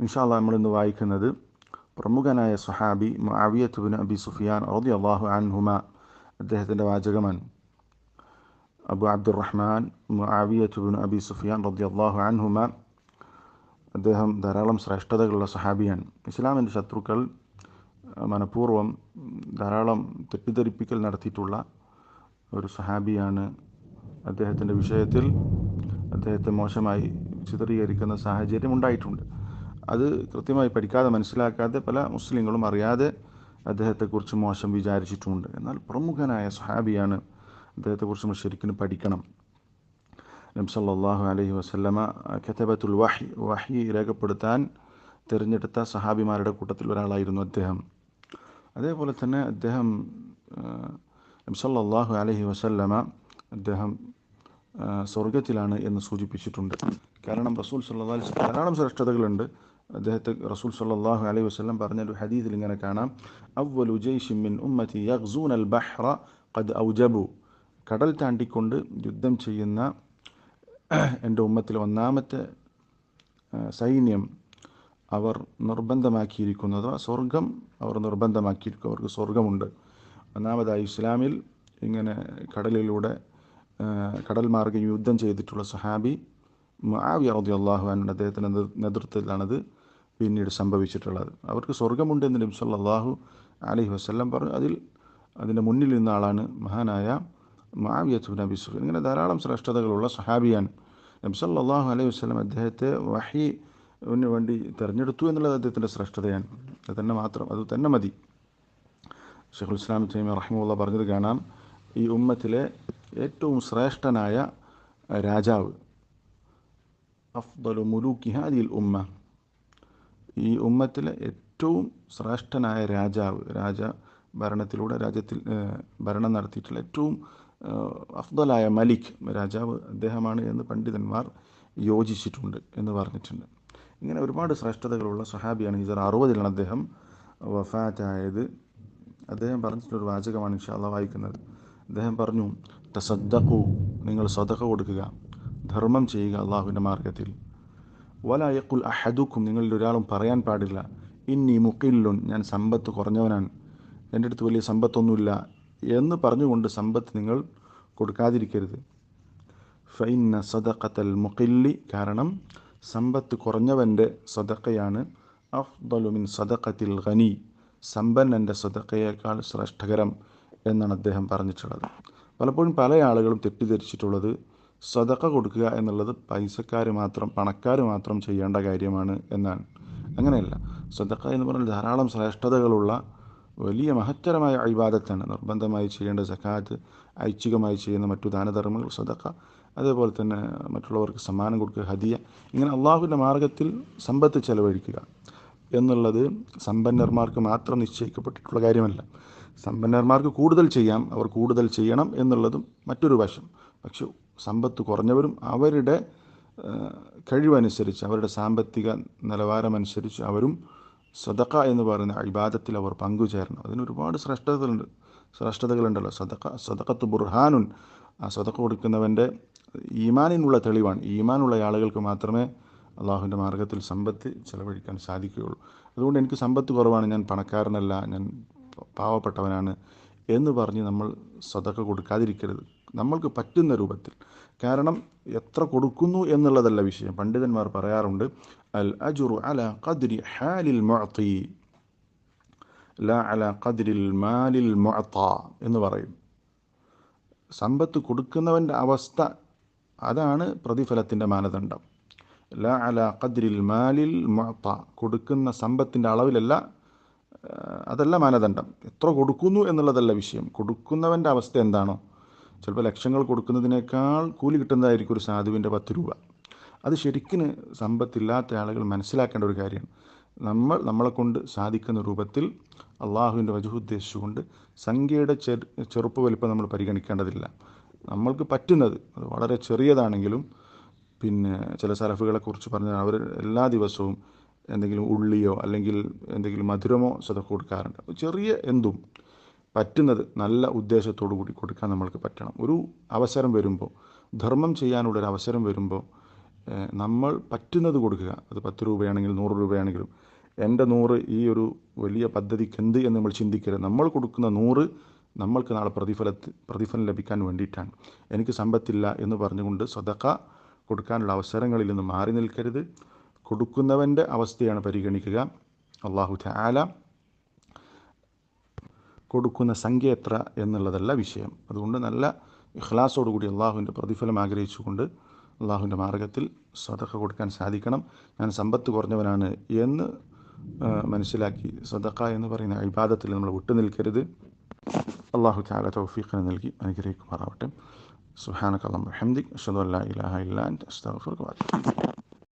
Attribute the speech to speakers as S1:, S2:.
S1: ഇൻഷാ അല്ലാഹ് നമ്മളിന്ന് വായിക്കുന്നത് പ്രമുഖനായ സ്വഹാബി മുആവിയത്ത് ഇബ്നു അബി സുഫിയാൻ റളിയല്ലാഹു അൻഹുമ അദ്ദേഹത്തിൻ്റെ വാചകമാണ്. അബു അബ്ദുറഹ്മാൻ മുആവിയത്ത് ഇബ്നു അബി സുഫിയാൻ റളിയല്ലാഹു അൻഹുമ അദ്ദേഹം ധാരാളം ശ്രേഷ്ഠതകളുള്ള സ്വഹാബിയാണ്. ഇസ്ലാമിൻ്റെ ശത്രുക്കൾ മനഃപൂർവ്വം ധാരാളം തെറ്റിദ്ധരിപ്പിക്കൽ നടത്തിയിട്ടുള്ള ഒരു സ്വഹാബിയാണ്. അദ്ദേഹത്തിൻ്റെ വിഷയത്തിൽ അദ്ദേഹത്തെ മോശമായി ചിത്രീകരിക്കുന്ന സാഹചര്യം ഉണ്ടായിട്ടുണ്ട്. അത് കൃത്യമായി പഠിക്കാതെ മനസ്സിലാക്കാതെ പല മുസ്ലിങ്ങളും അറിയാതെ അദ്ദേഹത്തെക്കുറിച്ച് മോശം വിചാരിച്ചിട്ടുമുണ്ട്. എന്നാൽ പ്രമുഖനായ സ്വഹാബിയാണ്. അദ്ദേഹത്തെക്കുറിച്ച് നമ്മൾ ശരിക്കും പഠിക്കണം. നബി സല്ലല്ലാഹു അലൈഹി വസല്ലമ കതബത്തുൽ വഹി രേഖപ്പെടുത്താൻ തിരഞ്ഞെടുത്ത സഹാബിമാരുടെ കൂട്ടത്തിൽ ഒരാളായിരുന്നു അദ്ദേഹം. അതേപോലെ തന്നെ അദ്ദേഹം നബി സല്ലല്ലാഹു അലൈഹി വസല്ലമ അദ്ദേഹം സ്വർഗത്തിലാണ് എന്ന് സൂചിപ്പിച്ചിട്ടുണ്ട്. കാരണം റസൂൽ സല്ലല്ലാഹു അലൈഹി വസല്ലം ധാരാളം ശ്രേഷ്ഠതകളുണ്ട്. അദ്ദേഹത്തെ റസൂൽ സല്ലല്ലാഹു അലൈഹി വസല്ലം പറഞ്ഞൊരു ഹദീസിൽ ഇങ്ങനെ കാണാം: അവ്വലു ജയ്ഷിൻ മിൻ ഉമ്മത്തി യഗ്സൂനൽ ബഹ്റ ഖദ് ഔജബു. കടൽ താണ്ടിക്കൊണ്ട് യുദ്ധം ചെയ്യുന്ന എൻ്റെ ഉമ്മത്തിൽ ഒന്നാമത്തെ സൈന്യം അവർ നിർബന്ധമാക്കിയിരിക്കുന്നത് സ്വർഗം. അവർ നിർബന്ധമാക്കിയിരിക്കും, അവർക്ക് സ്വർഗമുണ്ട്. ഒന്നാമതായി ഇസ്ലാമിൽ ഇങ്ങനെ കടലിലൂടെ കടൽ മാർഗ്ഗം യുദ്ധം ചെയ്തിട്ടുള്ള സഹാബി മുആവിയ റളിയല്ലാഹു അൻഹു, അദ്ദേഹത്തിൻ്റെ നേതൃത്വത്തിലാണത് പിന്നീട് സംഭവിച്ചിട്ടുള്ളത്. അവർക്ക് സ്വർഗമുണ്ട് എന്ന് നബി സല്ലല്ലാഹു അലൈഹി വസല്ലം പറഞ്ഞു. അതിൻ്റെ മുന്നിൽ നിന്ന ആളാണ് മഹാനായ മുആവിയത്ത് ഇബ്നു അബി സുഫിയാൻ. ഇങ്ങനെ ധാരാളം ശ്രേഷ്ഠതകളുള്ള സഹാബിയാണ്. നബി സല്ലല്ലാഹു അലൈഹി വസല്ലം അദ്ദേഹത്തെ വഹീന് വേണ്ടി തിരഞ്ഞെടുത്തു എന്നുള്ളത് അദ്ദേഹത്തിൻ്റെ ശ്രേഷ്ഠതയാണ്. അത് തന്നെ മതി. ശൈഖുൽ ഇസ്ലാം ഇബ്നു തൈമിയ്യ റഹിമഹുല്ലാഹ് പറഞ്ഞത് കാണാം: ഈ ഉമ്മത്തിലെ ഏറ്റവും ശ്രേഷ്ഠനായ രാജാവ്, അഫ്ദലു മുലൂക്കി ഹാദിഹിൽ ഉമ്മ, ഈ ഉമ്മത്തിലെ ഏറ്റവും ശ്രേഷ്ഠനായ രാജാവ്, ഭരണത്തിലൂടെ രാജ്യത്തിൽ ഭരണം നടത്തിയിട്ടുള്ള ഏറ്റവും അഫ്ദലായ മലിക് രാജാവ് അദ്ദേഹമാണ് എന്ന് പണ്ഡിതന്മാർ യോജിച്ചിട്ടുണ്ട് എന്ന് പറഞ്ഞിട്ടുണ്ട്. ഇങ്ങനെ ഒരുപാട് ശ്രേഷ്ഠതകളുള്ള സ്വഹാബിയാണ്. ഹിജറ 60 അദ്ദേഹം വഫാത്തായത്. അദ്ദേഹം പറഞ്ഞിട്ടൊരു വാചകമാണ് ഇൻഷാ അല്ലാഹ് വായിക്കുന്നത്. അദ്ദേഹം പറഞ്ഞു: തസദ്ദഖു, നിങ്ങൾ സദഖ കൊടുക്കുക, ധർമ്മം ചെയ്യുക അള്ളാഹുവിൻ്റെ മാർഗത്തിൽ. വലാ യഖുൽ അഹദുക്കും, നിങ്ങളിൽ ഒരാളും പറയാൻ പാടില്ല: ഇന്നി മുഖില്ലുൻ, ഞാൻ സമ്പത്ത് കുറഞ്ഞവനാണ്, എൻ്റെ അടുത്ത് വലിയ സമ്പത്തൊന്നുമില്ല എന്ന് പറഞ്ഞുകൊണ്ട് സമ്പത്ത് നിങ്ങൾ കൊടുക്കാതിരിക്കരുത്. ഫഇന്ന സദഖത്തൽ മുഖില്ലി, കാരണം സമ്പത്ത് കുറഞ്ഞവൻ്റെ സദഖയാണ് അഫ്ദലു മിൻ സദഖത്തിൽ ഗനി, സമ്പന്നൻ്റെ സദഖയേക്കാൾ ശ്രേഷ്ഠകരം എന്നാണ് അദ്ദേഹം പറഞ്ഞിട്ടുള്ളത്. പലപ്പോഴും പല ആളുകളും തെറ്റിദ്ധരിച്ചിട്ടുള്ളത് സദഖ കൊടുക്കുക എന്നുള്ളത് പണക്കാർ മാത്രം ചെയ്യേണ്ട കാര്യമാണ് എന്നാണ്. അങ്ങനെയല്ല. സദഖ എന്ന് പറഞ്ഞാൽ ധാരാളം ശ്രേഷ്ഠതകളുള്ള വലിയ മഹത്തരമായ ഇബാദത്താണ്. നിർബന്ധമായി ചെയ്യേണ്ട സകാത്ത്, ഐച്ഛികമായി ചെയ്യുന്ന മറ്റു ദാനധർമ്മങ്ങൾ സദഖ, അതേപോലെ തന്നെ മറ്റുള്ളവർക്ക് സമ്മാനം കൊടുക്കുക, ഹദിയ, ഇങ്ങനെ അള്ളാഹുവിൻ്റെ മാർഗത്തിൽ സമ്പത്ത് ചെലവഴിക്കുക എന്നുള്ളത് സമ്പന്നന്മാർക്ക് മാത്രം നിശ്ചയിക്കപ്പെട്ടിട്ടുള്ള കാര്യമല്ല. സമ്പന്നന്മാർക്ക് കൂടുതൽ ചെയ്യാം, അവർ കൂടുതൽ ചെയ്യണം എന്നുള്ളതും മറ്റൊരു വശം. പക്ഷെ സമ്പത്ത് കുറഞ്ഞവരും അവരുടെ കഴിവനുസരിച്ച്, അവരുടെ സാമ്പത്തിക നിലവാരമനുസരിച്ച് അവരും സദഖ എന്ന് പറയുന്ന ഇബാദത്തിൽ അവർ പങ്കുചേരണം. അതിന് ഒരുപാട് ശ്രേഷ്ഠതകളുണ്ടല്ലോ. സദഖത്ത് ബുർഹാനുൻ, ആ സദഖ കൊടുക്കുന്നവൻ്റെ ഈമാനിനുള്ള തെളിവാണ്. ഈമാനുള്ള ആളുകൾക്ക് മാത്രമേ അള്ളാഹുവിൻ്റെ മാർഗത്തിൽ സമ്പത്ത് ചെലവഴിക്കാൻ സാധിക്കുകയുള്ളൂ. അതുകൊണ്ട് എനിക്ക് സമ്പത്ത് കുറവാണ്, ഞാൻ പണക്കാരനല്ല, ഞാൻ പാവപ്പെട്ടവനാണ് എന്ന് പറഞ്ഞ് നമ്മൾ സദഖ കൊടുക്കാതിരിക്കരുത്, നമ്മൾക്ക് പറ്റുന്ന രൂപത്തിൽ. കാരണം എത്ര കൊടുക്കുന്നു എന്നുള്ളതല്ല വിഷയം. പണ്ഡിതന്മാർ പറയാറുണ്ട്: അൽ അജ്റു അലാ ഖദ്രി ഹാലിൽ മുഅതി ലാ അലാ ഖദ്രിൽ മാലിൽ മുഅതാ എന്ന് പറയും. സമ്പത്ത് കൊടുക്കുന്നവൻ്റെ അവസ്ഥ, അതാണ് പ്രതിഫലത്തിൻ്റെ മാനദണ്ഡം. ലാ അലാ ഖദ്രിൽ മാലിൽ മുഅതാ, കൊടുക്കുന്ന സമ്പത്തിൻ്റെ അളവിലല്ല, അതല്ല മാനദണ്ഡം. എത്ര കൊടുക്കുന്നു എന്നുള്ളതല്ല വിഷയം. കൊടുക്കുന്നവൻ്റെ അവസ്ഥ എന്താണോ, ചിലപ്പോൾ ലക്ഷങ്ങൾ കൊടുക്കുന്നതിനേക്കാൾ കൂലി കിട്ടുന്നതായിരിക്കും ഒരു സാധുവിൻ്റെ 10 രൂപ. അത് ശരിക്കും സമ്പത്തില്ലാത്ത ആളുകൾ മനസ്സിലാക്കേണ്ട ഒരു കാര്യമാണ്. നമ്മളെ കൊണ്ട് സാധിക്കുന്ന രൂപത്തിൽ അള്ളാഹുവിൻ്റെ വജഹ് ഉദ്ദേശിച്ചുകൊണ്ട് സംഖ്യയുടെ ചെറുപ്പ് വലിപ്പം നമ്മൾ പരിഗണിക്കേണ്ടതില്ല. നമ്മൾക്ക് പറ്റുന്നത്, അത് വളരെ ചെറിയതാണെങ്കിലും, പിന്നെ ചില സലഫുകളെ കുറിച്ച് പറഞ്ഞാൽ അവർ എല്ലാ ദിവസവും എന്തെങ്കിലും ഉള്ളിയോ അല്ലെങ്കിൽ എന്തെങ്കിലും മധുരമോ സദഖ കൊടുക്കാറുണ്ട്. ചെറിയ എന്തും പറ്റുന്നത് നല്ല ഉദ്ദേശത്തോടു കൂടി കൊടുക്കാൻ നമ്മൾക്ക് പറ്റണം. ഒരു അവസരം വരുമ്പോൾ, ധർമ്മം ചെയ്യാനുള്ളൊരു അവസരം വരുമ്പോൾ നമ്മൾ പറ്റുന്നത് കൊടുക്കുക. അത് 10 രൂപയാണെങ്കിലും 100 രൂപയാണെങ്കിലും. എൻ്റെ 100 ഈ ഒരു വലിയ പദ്ധതിക്ക് എന്ത് എന്ന് നമ്മൾ ചിന്തിക്കരുത്. നമ്മൾ കൊടുക്കുന്ന 100 നമ്മൾക്ക് നാളെ പ്രതിഫലം ലഭിക്കാൻ വേണ്ടിയിട്ടാണ്. എനിക്ക് സമ്പത്തില്ല എന്ന് പറഞ്ഞുകൊണ്ട് സദഖ കൊടുക്കാനുള്ള അവസരങ്ങളിൽ നിന്ന് മാറി നിൽക്കരുത്. കൊടുക്കുന്നവൻ്റെ അവസ്ഥയാണ് പരിഗണിക്കുക. അല്ലാഹു തആല കൊടുക്കുന്ന സംഖ്യ എത്ര എന്നുള്ളതല്ല വിഷയം. അതുകൊണ്ട് നല്ല ഇഖ്ലാസോടുകൂടി അള്ളാഹുവിൻ്റെ പ്രതിഫലം ആഗ്രഹിച്ചുകൊണ്ട് അള്ളാഹുവിൻ്റെ മാർഗത്തിൽ സദഖ കൊടുക്കാൻ സാധിക്കണം. ഞാൻ സമ്പത്ത് കുറഞ്ഞവനാണ് എന്ന് മനസ്സിലാക്കി സദഖ എന്ന് പറയുന്ന ഇബാദത്തിൽ നമ്മൾ വിട്ടുനിൽക്കരുത്. അള്ളാഹു തആല തൗഫീഖിനെ നൽകി അനുഗ്രഹിക്കുമാറാവട്ടെ. സുബ്ഹാനക അല്ലാഹുമ്മ വബിഹംദിക അശ്ഹദു അല്ലാ ഇലാഹ ഇല്ലാ അൻത അസ്തഗ്ഫിറുക വ അത്തൂബു ഇലൈക്.